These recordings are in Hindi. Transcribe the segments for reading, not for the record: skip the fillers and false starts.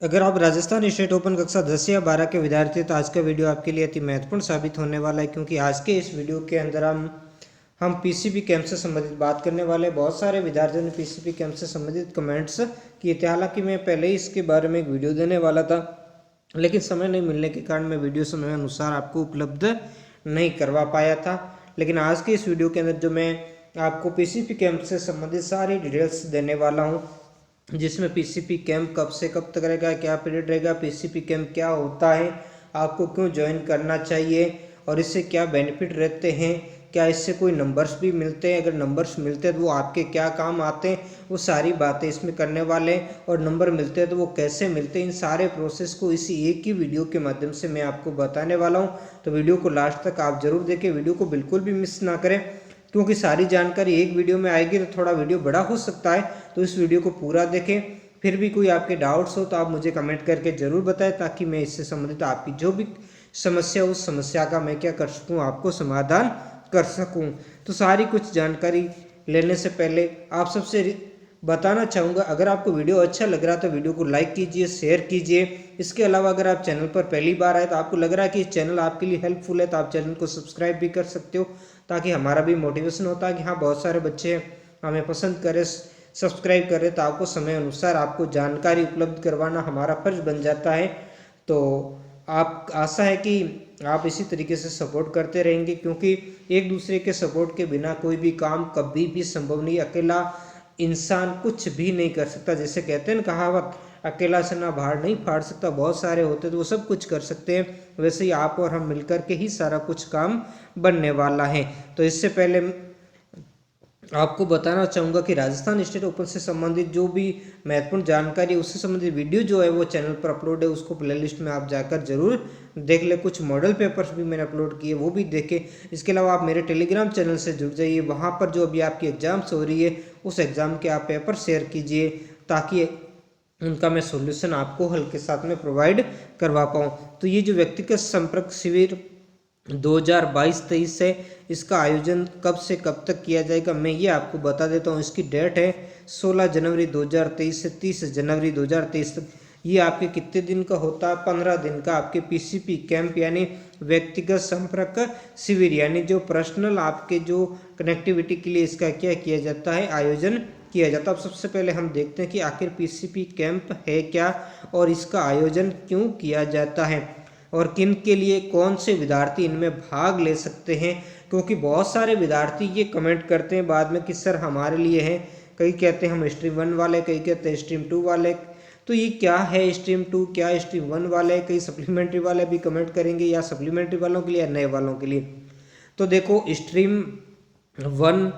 अगर आप राजस्थान स्टेट ओपन कक्षा 10 या 12 के विद्यार्थी हैं तो आज का वीडियो आपके लिए अति महत्वपूर्ण साबित होने वाला है, क्योंकि आज के इस वीडियो के अंदर हम पीसीबी कैंप से संबंधित बात करने वाले हैं। बहुत सारे विद्यार्थियों ने पीसीबी कैंप से संबंधित कमेंट्स किए थे। हालांकि मैं पहले ही इसके बारे में एक वीडियो देने वाला था, लेकिन समय नहीं मिलने के कारण मैं वीडियो समय अनुसार आपको उपलब्ध नहीं करवा पाया था। लेकिन आज के इस वीडियो के अंदर जो मैं आपको पीसीबी कैंप से संबंधित सारी डिटेल्स देने वाला हूँ, जिसमें पीसीपी कैंप कब से कब तक रहेगा, क्या पीरियड रहेगा, पीसीपी कैंप क्या होता है, आपको क्यों ज्वाइन करना चाहिए और इससे क्या बेनिफिट रहते हैं, क्या इससे कोई नंबर्स भी मिलते हैं, अगर नंबर्स मिलते हैं तो वो आपके क्या काम आते हैं, वो सारी बातें इसमें करने वाले हैं। और नंबर मिलते हैं तो वो कैसे मिलते हैं, इन सारे प्रोसेस को इसी एक ही वीडियो के माध्यम से मैं आपको बताने वाला हूँ। तो वीडियो को लास्ट तक आप जरूर देखें, वीडियो को बिल्कुल भी मिस ना करें, क्योंकि सारी जानकारी एक वीडियो में आएगी तो थोड़ा वीडियो बड़ा हो सकता है। तो इस वीडियो को पूरा देखें। फिर भी कोई आपके डाउट्स हो तो आप मुझे कमेंट करके ज़रूर बताएं, ताकि मैं इससे संबंधित आपकी जो भी समस्या उस समस्या का मैं क्या कर सकूं, आपको समाधान कर सकूं। तो सारी कुछ जानकारी लेने से पहले आप सबसे बताना चाहूँगा, अगर आपको वीडियो अच्छा लग रहा है तो वीडियो को लाइक कीजिए, शेयर कीजिए। इसके अलावा अगर आप चैनल पर पहली बार आए तो आपको लग रहा है कि इस चैनल आपके लिए हेल्पफुल है, तो आप चैनल को सब्सक्राइब भी कर सकते हो, ताकि हमारा भी मोटिवेशन होता है कि हाँ, बहुत सारे बच्चे हमें पसंद करें, सब्सक्राइब करें। तो आपको समय अनुसार आपको जानकारी उपलब्ध करवाना हमारा फर्ज बन जाता है। तो आप आशा है कि आप इसी तरीके से सपोर्ट करते रहेंगे, क्योंकि एक दूसरे के सपोर्ट के बिना कोई भी काम कभी भी संभव नहीं। अकेला इंसान कुछ भी नहीं कर सकता। जैसे कहते हैं ना कहावत, अकेला सना भार नहीं फाड़ सकता, बहुत सारे होते तो वो सब कुछ कर सकते हैं। वैसे ही आप और हम मिलकर के ही सारा कुछ काम बनने वाला है। तो इससे पहले आपको बताना चाहूँगा कि राजस्थान स्टेट ओपन से संबंधित जो भी महत्वपूर्ण जानकारी है, उससे संबंधित वीडियो जो है वो चैनल पर अपलोड है, उसको प्लेलिस्ट में आप जाकर जरूर देख ले। कुछ मॉडल पेपर्स भी मैंने अपलोड किए, वो भी देखें। इसके अलावा आप मेरे टेलीग्राम चैनल से जुड़ जाइए, वहाँ पर जो अभी आपकी एग्जाम्स हो रही है उस एग्ज़ाम के आप पेपर शेयर कीजिए, ताकि उनका मैं सोल्यूशन आपको हल के साथ में प्रोवाइड करवा पाऊँ। तो ये जो व्यक्तिगत संपर्क शिविर 2022-23 है, इसका आयोजन कब से कब तक किया जाएगा मैं ये आपको बता देता हूँ। इसकी डेट है 16 जनवरी 2023 से 30 जनवरी 2023 तक। ये आपके कितने दिन का होता है? 15 दिन का आपके पीसीपी कैंप, यानी व्यक्तिगत संपर्क शिविर, यानी जो पर्सनल आपके जो कनेक्टिविटी के लिए इसका क्या किया जाता है, आयोजन किया जाता है। अब सबसे पहले हम देखते हैं कि आखिर पीसीपी कैंप है क्या और इसका आयोजन क्यों किया जाता है, और किन के लिए, कौन से विद्यार्थी इनमें भाग ले सकते हैं। क्योंकि बहुत सारे विद्यार्थी ये कमेंट करते हैं बाद में कि सर हमारे लिए है, कई कहते हैं हम स्ट्रीम 1 वाले, कई कहते हैं स्ट्रीम 2 वाले। तो ये क्या है स्ट्रीम 2, क्या स्ट्रीम 1 वाले, कई सप्लीमेंट्री वाले भी कमेंट करेंगे, या सप्लीमेंट्री वालों के लिए या नए वालों के लिए। तो देखो, स्ट्रीम 1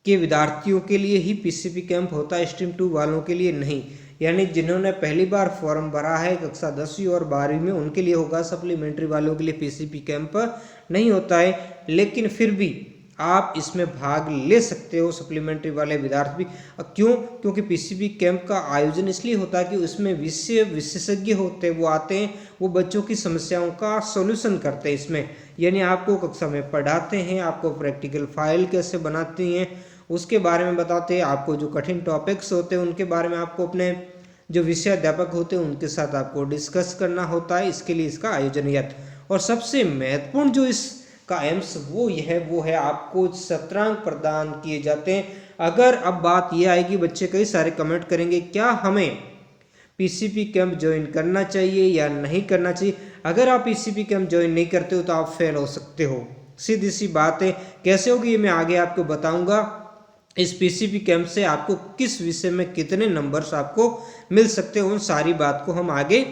के विद्यार्थियों के लिए ही पीसीपी कैंप होता है, स्ट्रीम 2 वालों के लिए नहीं। यानी जिन्होंने पहली बार फॉर्म भरा है कक्षा 10वीं और 12वीं में, उनके लिए होगा, सप्लीमेंट्री वालों के लिए पीसीपी कैंप नहीं होता है। लेकिन फिर भी आप इसमें भाग ले सकते हो, सप्लीमेंट्री वाले विद्यार्थी भी। क्यों? क्योंकि पीसीबी कैंप का आयोजन इसलिए होता है कि उसमें विषय विशेषज्ञ होते हैं, वो आते हैं, वो बच्चों की समस्याओं का सॉल्यूशन करते हैं इसमें। यानी आपको कक्षा में पढ़ाते हैं, आपको प्रैक्टिकल फाइल कैसे बनाते हैं उसके बारे में बताते हैं, आपको जो कठिन टॉपिक्स होते हैं उनके बारे में आपको अपने जो विषय अध्यापक होते हैं उनके साथ आपको डिस्कस करना होता है। इसके लिए इसका आयोजन किया। और सबसे महत्वपूर्ण जो इसका एम्स वो है आपको शतरंज प्रदान किए जाते हैं। अगर अब बात यह आएगी, बच्चे कई सारे कमेंट करेंगे, क्या हमें पीसीपी कैंप ज्वाइन करना चाहिए या नहीं करना चाहिए? अगर आप पीसीपी कैंप ज्वाइन नहीं करते हो तो आप फेल हो सकते हो, सीधी सी बात है। कैसे होगी ये मैं आगे आपको बताऊंगा। इस पीसीबी कैंप से आपको किस विषय में कितने नंबर्स आपको मिल सकते हैं, उन सारी बात को हम आगे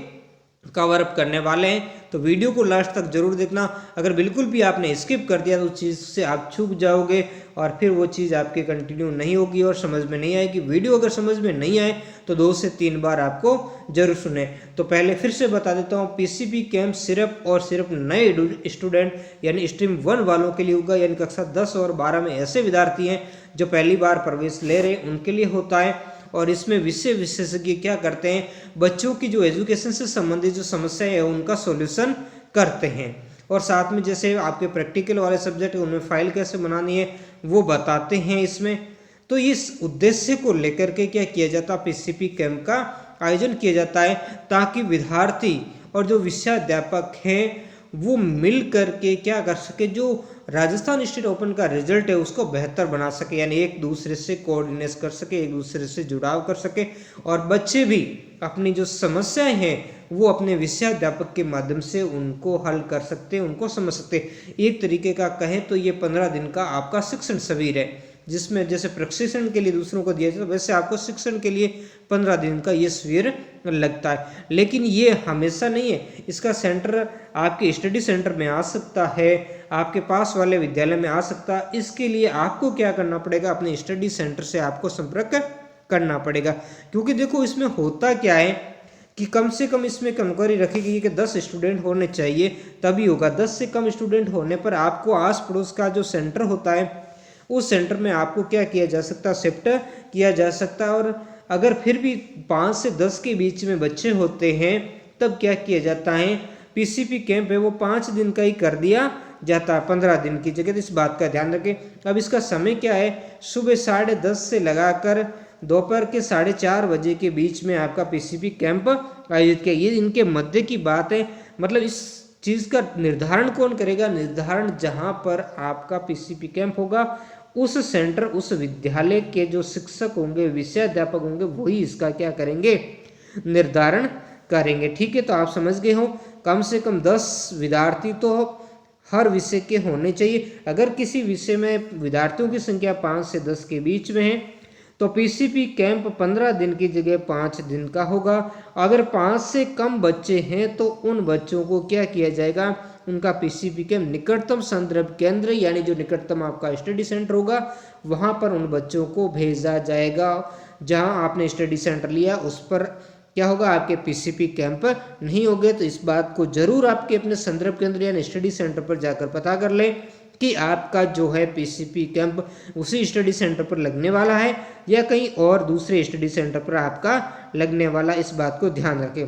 कवर अप करने वाले हैं। तो वीडियो को लास्ट तक जरूर देखना। अगर बिल्कुल भी आपने स्किप कर दिया तो उस चीज़ से आप चूक जाओगे और फिर वो चीज़ आपके कंटिन्यू नहीं होगी और समझ में नहीं आएगी। वीडियो अगर समझ में नहीं आए तो 2 से 3 बार आपको जरूर सुने। तो पहले फिर से बता देता हूँ, पीसीबी कैंप सिर्फ और सिर्फ नए स्टूडेंट यानी स्ट्रीम 1 वालों के लिए होगा, यानी कक्षा 10 और 12 में ऐसे विद्यार्थी हैं जो पहली बार प्रवेश ले रहे हैं उनके लिए होता है। और इसमें विषय विशेषज्ञ क्या करते हैं, बच्चों की जो एजुकेशन से संबंधित जो समस्या है उनका सॉल्यूशन करते हैं। और साथ में जैसे आपके प्रैक्टिकल वाले सब्जेक्ट है उनमें फाइल कैसे बनानी है वो बताते हैं इसमें। तो इस उद्देश्य को लेकर के क्या किया जाता है, पीसीपी कैंप का आयोजन किया जाता है, ताकि विद्यार्थी और जो विषयाध्यापक हैं वो मिल करके क्या कर सके, जो राजस्थान स्टेट ओपन का रिजल्ट है उसको बेहतर बना सके, यानी एक दूसरे से कोऑर्डिनेट कर सके, एक दूसरे से जुड़ाव कर सके, और बच्चे भी अपनी जो समस्याएं हैं वो अपने विषयाध्यापक के माध्यम से उनको हल कर सकते हैं, उनको समझ सकते हैं। एक तरीके का कहें तो ये 15 दिन का आपका शिक्षण शिविर है, जिसमें जैसे प्रशिक्षण के लिए दूसरों को दिया जाता है वैसे आपको शिक्षण के लिए 15 दिन का ये शिविर लगता है। लेकिन ये हमेशा नहीं है, इसका सेंटर आपके स्टडी सेंटर में आ सकता है, आपके पास वाले विद्यालय में आ सकता है। इसके लिए आपको क्या करना पड़ेगा, अपने स्टडी सेंटर से आपको संपर्क करना पड़ेगा। क्योंकि देखो इसमें होता क्या है कि कम से कम इसमें कंकरी रखी गई है कि 10 स्टूडेंट होने चाहिए तभी होगा। 10 से कम स्टूडेंट होने पर आपको आस पड़ोस का जो सेंटर होता है उस सेंटर में आपको क्या किया जा सकता है, शिफ्ट किया जा सकता है। और अगर फिर भी 5 से 10 के बीच में बच्चे होते हैं तब क्या किया जाता है, पीसीपी कैंप है वो 5 दिन का ही कर दिया जाता है 15 दिन की जगह। तो इस बात का ध्यान रखें। अब इसका समय क्या है, सुबह 10:30 से लगाकर दोपहर के 4:30 बजे के बीच में आपका पीसीपी कैंप आयोजित किया। ये इनके मध्य की बात है। मतलब इस चीज़ का निर्धारण कौन करेगा, निर्धारण जहाँ पर आपका पीसीपी कैंप होगा उस सेंटर, उस विद्यालय के जो शिक्षक होंगे, विषयाध्यापक होंगे, वही इसका क्या करेंगे, निर्धारण करेंगे। ठीक है, तो आप समझ गए हो, कम से कम 10 विद्यार्थी तो हर विषय के होने चाहिए। अगर किसी विषय में विद्यार्थियों की संख्या 5 से 10 के बीच में है तो पीसीपी कैंप 15 दिन की जगह 5 दिन का होगा। अगर 5 से कम बच्चे हैं तो उन बच्चों को क्या किया जाएगा, उनका पीसीपी कैंप निकटतम संदर्भ केंद्र यानी जो निकटतम आपका स्टडी सेंटर होगा वहां पर उन बच्चों को भेजा जाएगा। जहां आपने स्टडी सेंटर लिया उस पर क्या होगा, आपके पीसीपी कैंप नहीं होंगे। तो इस बात को जरूर आपके अपने संदर्भ केंद्र यानी स्टडी सेंटर पर जाकर पता कर लें कि आपका जो है पीसीपी कैंप उसी स्टडी सेंटर पर लगने वाला है या कहीं और दूसरे स्टडी सेंटर पर आपका लगने वाला, इस बात को ध्यान रखें।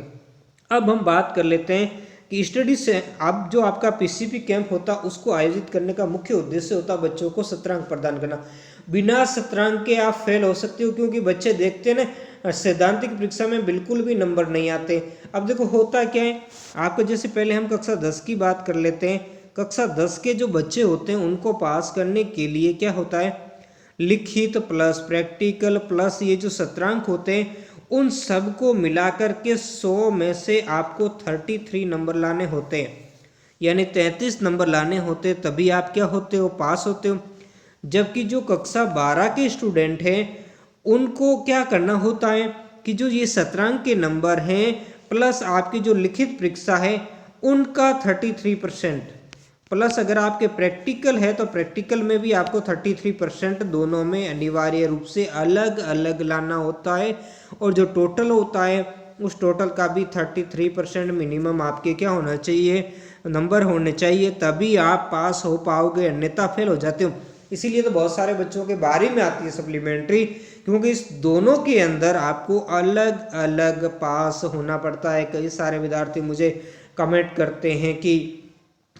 अब हम बात कर लेते हैं कि स्टडी से अब जो आपका पीसीपी कैंप होता है उसको आयोजित करने का मुख्य उद्देश्य होता है बच्चों को सत्रांक प्रदान करना। बिना सत्रांक के आप फेल हो सकते हो, क्योंकि बच्चे देखते हैं ना सैद्धांतिक परीक्षा में बिल्कुल भी नंबर नहीं आते। अब देखो होता क्या है, आपको जैसे पहले हम कक्षा 10 की बात कर लेते हैं। कक्षा 10 के जो बच्चे होते हैं उनको पास करने के लिए क्या होता है, लिखित प्लस प्रैक्टिकल प्लस ये जो सत्रांक होते हैं उन सब को मिलाकर के 100 में से आपको 33 नंबर लाने होते हैं, यानी 33 नंबर लाने होते, तभी आप क्या होते हो, पास होते हो। जबकि जो कक्षा 12 के स्टूडेंट हैं उनको क्या करना होता है कि जो ये सत्रांक के नंबर हैं प्लस आपकी जो लिखित परीक्षा है उनका 33% प्लस अगर आपके प्रैक्टिकल है तो प्रैक्टिकल में भी आपको 33% दोनों में अनिवार्य रूप से अलग अलग लाना होता है। और जो टोटल होता है उस टोटल का भी 33% मिनिमम आपके क्या होना चाहिए, नंबर होने चाहिए, तभी आप पास हो पाओगे, अन्यथा फेल हो जाते हो। इसीलिए तो बहुत सारे बच्चों के बारी में आती है सप्लीमेंट्री, क्योंकि इस दोनों के अंदर आपको अलग अलग पास होना पड़ता है। कई सारे विद्यार्थी मुझे कमेंट करते हैं कि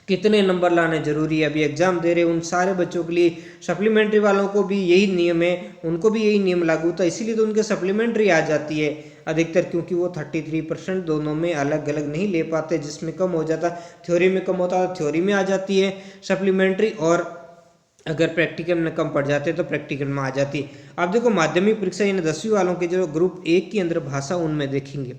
कितने नंबर लाने जरूरी है, अभी एग्जाम दे रहे उन सारे बच्चों के लिए सप्लीमेंट्री वालों को भी यही नियम है, उनको भी यही नियम लागू होता है, इसीलिए तो उनके सप्लीमेंट्री आ जाती है अधिकतर, क्योंकि वो 33% दोनों में अलग अलग नहीं ले पाते। जिसमें कम हो जाता, थ्योरी में कम होता है थ्योरी में आ जाती है सप्लीमेंट्री, और अगर प्रैक्टिकल में कम पड़ जाते तो प्रैक्टिकल में आ जाती है। आप देखो माध्यमिक परीक्षा यानी 10वीं वालों के जो ग्रुप 1 के अंदर भाषा उनमें देखेंगे,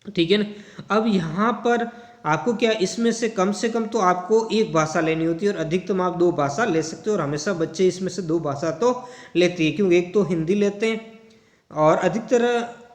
ठीक है ना। अब यहाँ पर आपको क्या, इसमें से कम तो आपको एक भाषा लेनी होती है और अधिकतम आप 2 भाषा ले सकते हो। और हमेशा बच्चे इसमें से 2 भाषा तो लेते हैं, क्योंकि एक तो हिंदी लेते हैं और अधिकतर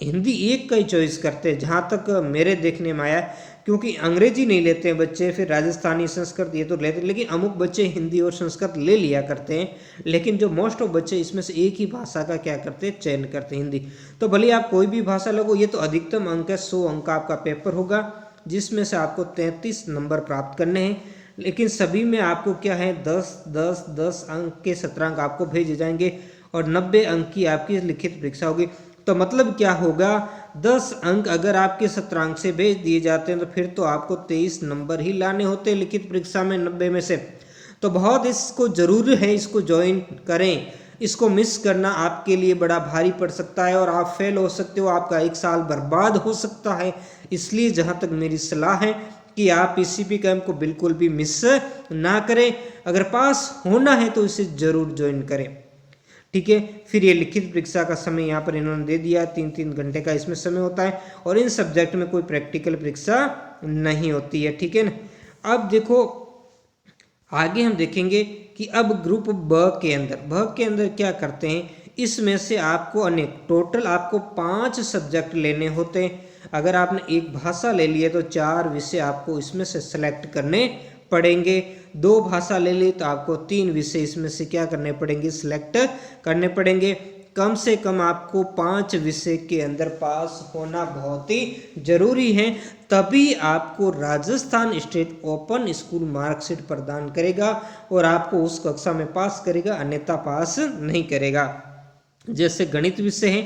हिंदी एक का ही चॉइस करते हैं, जहाँ तक मेरे देखने में आया, क्योंकि अंग्रेजी नहीं लेते हैं बच्चे, फिर राजस्थानी संस्कृत ये तो लेते हैं, लेकिन अमुक बच्चे हिंदी और संस्कृत ले लिया करते हैं। लेकिन जो मोस्ट ऑफ बच्चे इसमें से एक ही भाषा का क्या करते हैं, चयन करते हैं, हिंदी। तो भले आप कोई भी भाषा लगो, ये तो अधिकतम अंक है, 100 अंक का आपका पेपर होगा, जिसमें से आपको 33 नंबर प्राप्त करने हैं। लेकिन सभी में आपको क्या है, 10 अंक के सत्रांक आपको भेजे जाएंगे और 90 अंक की आपकी लिखित परीक्षा होगी। तो मतलब क्या होगा, 10 अंक अगर आपके सत्रांक से भेज दिए जाते हैं तो फिर तो आपको 23 नंबर ही लाने होते हैं लिखित परीक्षा में 90 में से। तो बहुत इसको जरूरी है, इसको ज्वाइन करें, इसको मिस करना आपके लिए बड़ा भारी पड़ सकता है और आप फेल हो सकते हो, आपका 1 साल बर्बाद हो सकता है। इसलिए जहाँ तक मेरी सलाह है कि आप पीसीबी कैंप को बिल्कुल भी मिस ना करें। अगर पास होना है तो इसे जरूर ज्वाइन करें, ठीक है। फिर ये लिखित परीक्षा का समय यहाँ पर इन्होंने दे दिया, 3-3 घंटे का इसमें समय होता है और इन सब्जेक्ट में कोई प्रैक्टिकल परीक्षा नहीं होती है, ठीक है ना। अब देखो आगे हम देखेंगे कि अब ग्रुप ब के अंदर क्या करते हैं। इसमें से आपको अनेक टोटल आपको 5 सब्जेक्ट लेने होते हैं। अगर आपने एक भाषा ले ली है तो 4 विषय आपको इसमें से सेलेक्ट करने पड़ेंगे। 2 भाषा ले ली तो आपको 3 विषय इसमें से क्या करने पड़ेंगे, सिलेक्ट करने पड़ेंगे। कम से कम आपको 5 विषय के अंदर पास होना बहुत ही जरूरी है, तभी आपको Rajasthan state open school marksheet प्रदान करेगा और आपको उस कक्षा में पास करेगा, अन्यथा पास नहीं करेगा। जैसे गणित विषय है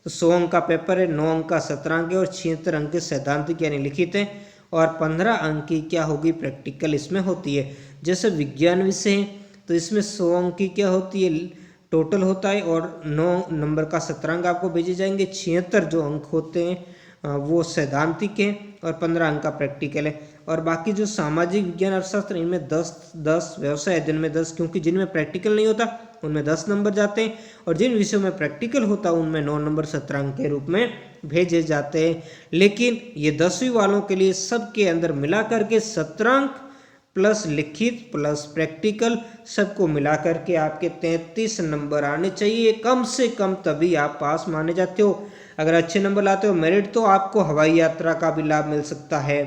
तो 100 अंक का पेपर है, 9 अंक का 17 अंक है और 76 अंक के सैद्धांतिक यानी लिखित है और 15 अंक की क्या होगी, प्रैक्टिकल इसमें होती है। जैसे विज्ञान विषय है तो इसमें 100 अंक की क्या होती है, टोटल होता है और 9 नंबर का 17 अंक आपको भेजे जाएंगे। 76 जो अंक होते हैं वो सैद्धांतिक है और 15 अंक का प्रैक्टिकल है। और बाकी जो सामाजिक विज्ञान अर्थशास्त्र इनमें 10 व्यवसाय अध्ययन में 10, क्योंकि जिनमें प्रैक्टिकल नहीं होता उनमें 10 नंबर जाते हैं और जिन विषयों में प्रैक्टिकल होता है उनमें 9 नंबर 17 अंक के रूप में भेजे जाते हैं। लेकिन ये 10वीं वालों के लिए सबके अंदर मिला करके 17 अंक प्लस लिखित प्लस प्रैक्टिकल सबको मिला करके आपके 33 नंबर आने चाहिए कम से कम, तभी आप पास माने जाते हो। अगर अच्छे नंबर लाते हो मेरिट तो आपको हवाई यात्रा का भी लाभ मिल सकता है,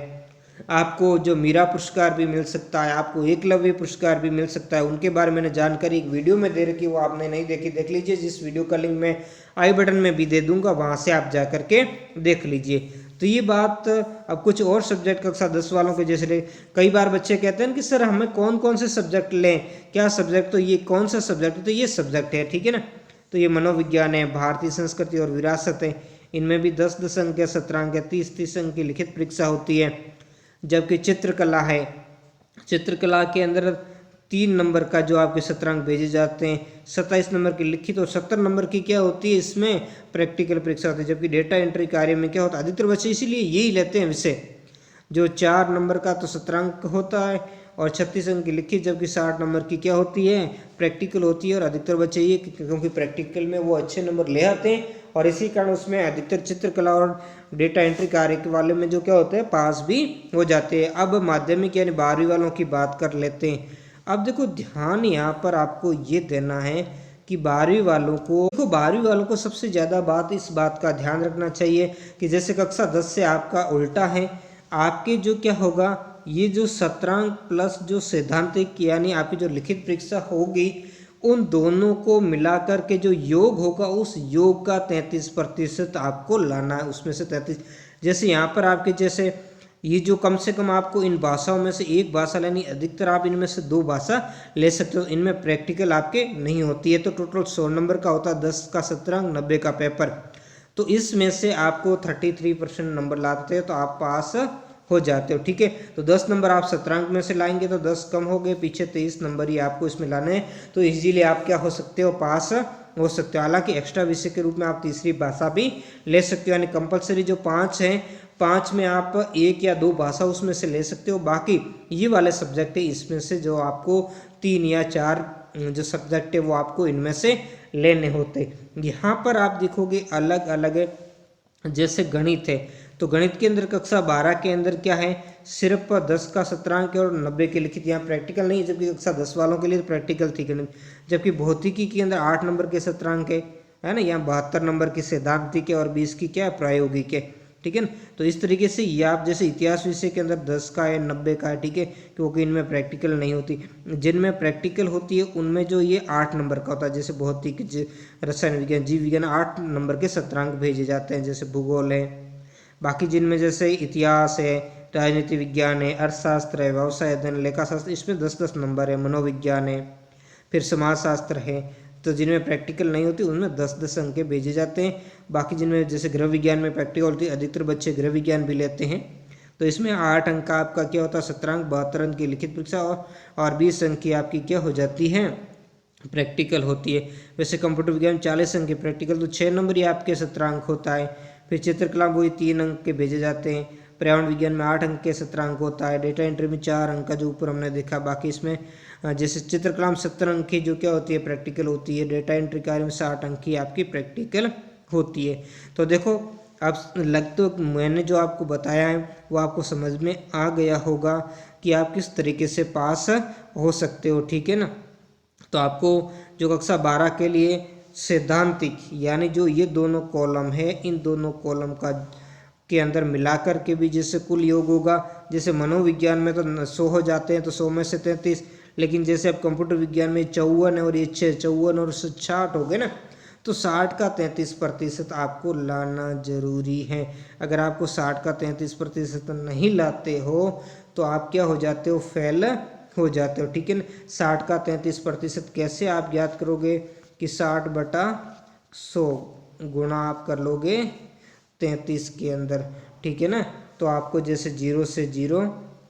आपको जो मीरा पुरस्कार भी मिल सकता है, आपको एकलव्य पुरस्कार भी मिल सकता है। उनके बारे में मैंने जानकारी एक वीडियो में दे रखी, वो आपने नहीं देखी देख लीजिए, जिस वीडियो का लिंक मैं आई बटन में भी दे दूंगा, वहां से आप जा करके देख लीजिए। तो ये बात अब कुछ और सब्जेक्ट कक्षा 10 वालों के जैसे कई बार बच्चे कहते हैं कि सर हमें कौन कौन से सब्जेक्ट लें, क्या सब्जेक्ट, तो ये कौन सा सब्जेक्ट है, तो ये सब्जेक्ट है, ठीक है ना। तो ये मनोविज्ञान है, भारतीय संस्कृति और विरासत है, इनमें भी 10-10 अंक या 17 अंक या 30-30 अंक की लिखित परीक्षा होती है। जबकि चित्रकला है, चित्रकला के अंदर 3 नंबर का जो आपके 17 अंक भेजे जाते हैं, 27 नंबर की लिखित और 70 नंबर की क्या होती है इसमें प्रैक्टिकल परीक्षा होती है। जबकि डेटा एंट्री कार्य में क्या होता है, अधिकतर बच्चे इसीलिए यही लेते हैं विषय, जो 4 नंबर का तो 17 अंक होता है और 36 अंक की लिखित, जबकि 60 नंबर की क्या होती है, प्रैक्टिकल होती है। और अधिकतर बच्चे ये क्योंकि प्रैक्टिकल में वो अच्छे नंबर ले आते हैं और इसी कारण उसमें अधिकतर चित्रकला और डेटा एंट्री कार्य के वाले में जो क्या होते हैं, पास भी हो जाते हैं। अब माध्यमिक यानी 12वीं वालों की बात कर लेते हैं। अब देखो ध्यान यहाँ पर आपको ये देना है कि 12वीं वालों को, देखो 12वीं वालों को सबसे ज़्यादा बात इस बात का ध्यान रखना चाहिए कि जैसे कक्षा 10 से आपका उल्टा है, आपके जो क्या होगा, ये जो 17 अंक प्लस जो सैद्धांतिक यानी आपकी जो लिखित परीक्षा होगी, उन दोनों को मिलाकर के जो योग होगा उस योग का 33% आपको लाना है, उसमें से 33। जैसे यहाँ पर आपके जैसे ये जो कम से कम आपको इन भाषाओं में से एक भाषा लेनी, अधिकतर आप इनमें से 2 भाषा ले सकते हो, इनमें प्रैक्टिकल आपके नहीं होती है। तो टोटल 100 नंबर का होता है, 10 का 17 अंक, 90 का पेपर। तो इसमें से आपको 33% नंबर लाते हो तो आप पास हो जाते हो, ठीक है। तो 10 नंबर आप 17 अंक में से लाएंगे तो 10 कम हो गए, पीछे 23 नंबर ही आपको इसमें लाने हैं, तो इजीली आप क्या हो सकते हो, पास हो सकते हो। हालांकि एक्स्ट्रा विषय के रूप में आप तीसरी भाषा भी ले सकते हो, यानी कंपलसरी जो 5 हैं, 5 में आप 1 या 2 भाषा उसमें से ले सकते हो। बाकी ये वाले सब्जेक्ट है, इसमें से जो आपको 3 या 4 जो सब्जेक्ट है वो आपको इनमें से लेने होते। यहाँ पर आप देखोगे अलग अलग, जैसे गणित है तो गणित के अंदर कक्षा 12 के अंदर क्या है, सिर्फ 10 का 17 अंक और 90 के लिखित, यहाँ प्रैक्टिकल नहीं है, जबकि कक्षा 10 वालों के लिए प्रैक्टिकल थी गणित। जबकि भौतिकी के अंदर 8 नंबर के 17 अंक है ना, यहाँ 72 नंबर की सैद्धांतिक है और 20 की क्या है, प्रायोगिक है, ठीक है ना। तो इस तरीके से ये आप जैसे इतिहास विषय के अंदर 10 का है, 90 का है, ठीक है, क्योंकि इनमें प्रैक्टिकल नहीं होती। जिनमें प्रैक्टिकल होती है उनमें जो ये 8 नंबर का होता है, जैसे भौतिक, रसायन विज्ञान, जीव विज्ञान 8 नंबर के 17 अंक भेजे जाते हैं, जैसे भूगोल है। बाकी जिनमें जैसे इतिहास है, राजनीति विज्ञान है, अर्थशास्त्र है, व्यवसाय अध्ययन, लेखा शास्त्र, इसमें 10-10 नंबर है, मनोविज्ञान है, फिर समाजशास्त्र है। तो जिनमें प्रैक्टिकल नहीं होती उनमें 10-10 अंक भेजे जाते हैं। बाकी जिनमें जैसे गृह विज्ञान में प्रैक्टिकल होती है, अधिकतर बच्चे गृह विज्ञान भी लेते हैं, तो इसमें 8 अंक का आपका क्या होता है, 17 अंक, 72 अंक की लिखित परीक्षा और 20 अंक की आपकी क्या हो जाती है, प्रैक्टिकल होती है। वैसे कंप्यूटर विज्ञान 40 अंक की प्रैक्टिकल तो 6 नंबर ही आपके 17 अंक होता है। फिर चित्रकला वही 3 अंक के भेजे जाते हैं। पर्यावरण विज्ञान में 8 अंक के 17 अंक होता है। डेटा एंट्री में 4 अंक का जो ऊपर हमने देखा। बाकी इसमें जैसे चित्रकला में 70 अंक की जो क्या होती है प्रैक्टिकल होती है। डेटा एंट्री कार्य में 60 अंक की आपकी प्रैक्टिकल होती है। तो देखो अब लग तो मैंने जो आपको बताया है वो आपको समझ में आ गया होगा कि आप किस तरीके से पास हो सकते हो, ठीक है ना। तो आपको जो कक्षा 12 के लिए सैद्धांतिक यानी जो ये दोनों कॉलम है इन दोनों कॉलम का के अंदर मिलाकर के भी जैसे कुल योग होगा। जैसे मनोविज्ञान में तो 100 हो जाते हैं तो 100 में से 33, लेकिन जैसे अब कंप्यूटर विज्ञान में 54 है और ये 6 54 और 60 हो गए ना, तो 60 का 33% आपको लाना जरूरी है। अगर आपको 60 का 33% नहीं लाते हो तो आप क्या हो जाते हो, फेल हो जाते हो, ठीक है ना। 60 का 33% कैसे आप ज्ञात करोगे कि 60/100 गुणा आप कर लोगे 33 के अंदर, ठीक है ना। तो आपको जैसे 0 से 0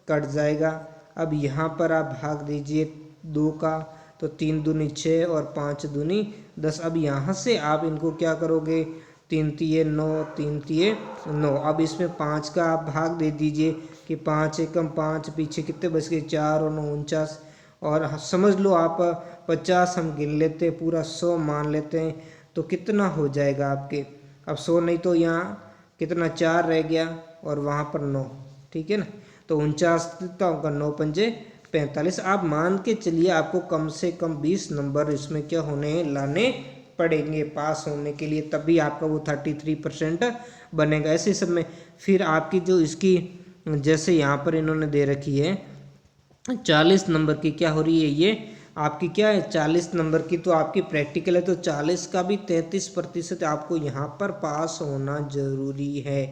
कट जाएगा। अब यहाँ पर आप भाग दीजिए 2 का, तो 3 दूनी 6 और 5 दूनी 10। अब यहाँ से आप इनको क्या करोगे, 3 तिये 9 3 तिये 9। अब इसमें 5 का आप भाग दे दीजिए कि 5 एकम 5, पीछे कितने बच गए 4 और 9 49। और समझ लो आप 50 हम गिन लेते हैं, पूरा 100 मान लेते हैं, तो कितना हो जाएगा आपके। अब 100 नहीं तो यहाँ कितना 4 रह गया और वहाँ पर 9, ठीक है ना। तो 49 का होगा 9 पंजे 45। आप मान के चलिए आपको कम से कम 20 नंबर इसमें क्या होने लाने पड़ेंगे पास होने के लिए, तभी आपका वो 33% बनेगा। ऐसे सब में फिर आपकी जो इसकी जैसे यहाँ पर इन्होंने दे रखी है 40 नंबर की क्या हो रही है, ये आपकी क्या है 40 नंबर की, तो आपकी प्रैक्टिकल है तो 40 का भी 33% आपको यहाँ पर पास होना जरूरी है।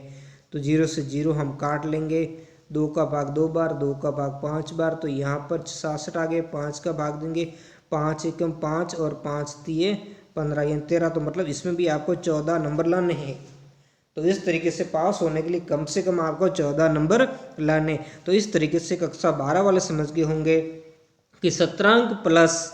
तो 0 से 0 हम काट लेंगे, 2 का भाग 2 बार, 2 का भाग 5 बार, तो यहाँ पर 66 आ गए। 5 का भाग देंगे, 5 एकम 5 और 5 तिये 15 यानी 13, तो मतलब इसमें भी आपको 14 नंबर लाने हैं। तो इस तरीके से पास होने के लिए कम से कम आपको 14 नंबर लाने। तो इस तरीके से कक्षा 12 वाले समझ गए होंगे कि 17 अंक प्लस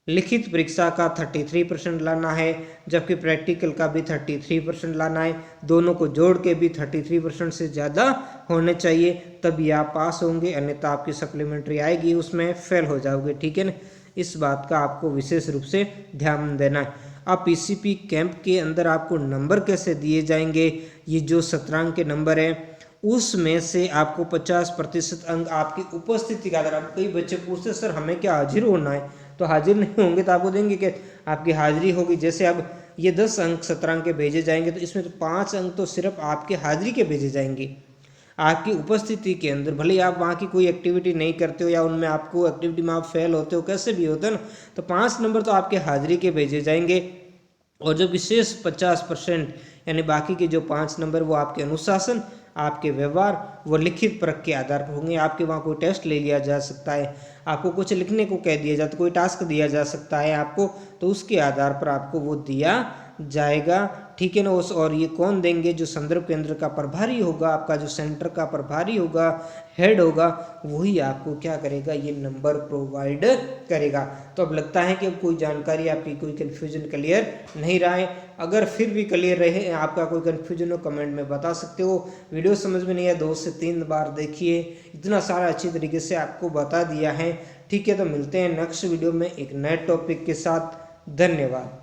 लिखित परीक्षा का 33% लाना है, जबकि प्रैक्टिकल का भी 33% लाना है। दोनों को जोड़ के भी 33% से ज़्यादा होने चाहिए, तभी आप पास होंगे, अन्यथा आपकी सप्लीमेंट्री आएगी उसमें फेल हो जाओगे, ठीक है ना। इस बात का आपको विशेष रूप से ध्यान देना है। अब पीसीपी कैंप के अंदर आपको नंबर कैसे दिए जाएंगे, ये जो 17 अंक के नंबर है उसमें से आपको 50% अंक आपकी उपस्थिति का आधार। अब कई बच्चे पूछते सर हमें क्या हाजिर होना है, तो हाजिर नहीं होंगे तो आपको देंगे कि आपकी हाजिरी होगी। जैसे अब ये 10 अंक 17 अंक के भेजे जाएंगे तो इसमें तो 5 अंक तो सिर्फ आपके हाजिरी के भेजे जाएंगे। आपकी उपस्थिति के अंदर भले आप वहाँ की कोई एक्टिविटी नहीं करते हो या उनमें आपको एक्टिविटी में आप फेल होते हो, कैसे भी होते हो ना, तो 5 नंबर तो आपके हाजिरी के भेजे जाएंगे। और जो विशेष 50% यानी बाकी के जो 5 नंबर वो आपके अनुशासन, आपके व्यवहार, वो लिखित परख के आधार पर होंगे। आपके वहाँ कोई टेस्ट ले लिया जा सकता है, आपको कुछ लिखने को कह दिया जाता है, कोई टास्क दिया जा सकता है आपको, तो उसके आधार पर आपको वो दिया जाएगा, ठीक है ना। उस और ये कौन देंगे, जो संदर्भ केंद्र का प्रभारी होगा, आपका जो सेंटर का प्रभारी होगा, हेड होगा, वही आपको क्या करेगा, ये नंबर प्रोवाइड करेगा। तो अब लगता है कि अब कोई जानकारी आपकी कोई कन्फ्यूजन क्लियर नहीं रहा है। अगर फिर भी क्लियर रहे, आपका कोई कन्फ्यूजन हो कमेंट में बता सकते हो। वीडियो समझ में नहीं आया 2 से 3 बार देखिए, इतना सारा अच्छी तरीके से आपको बता दिया है, ठीक है। तो मिलते हैं नेक्स्ट वीडियो में एक नए टॉपिक के साथ। धन्यवाद।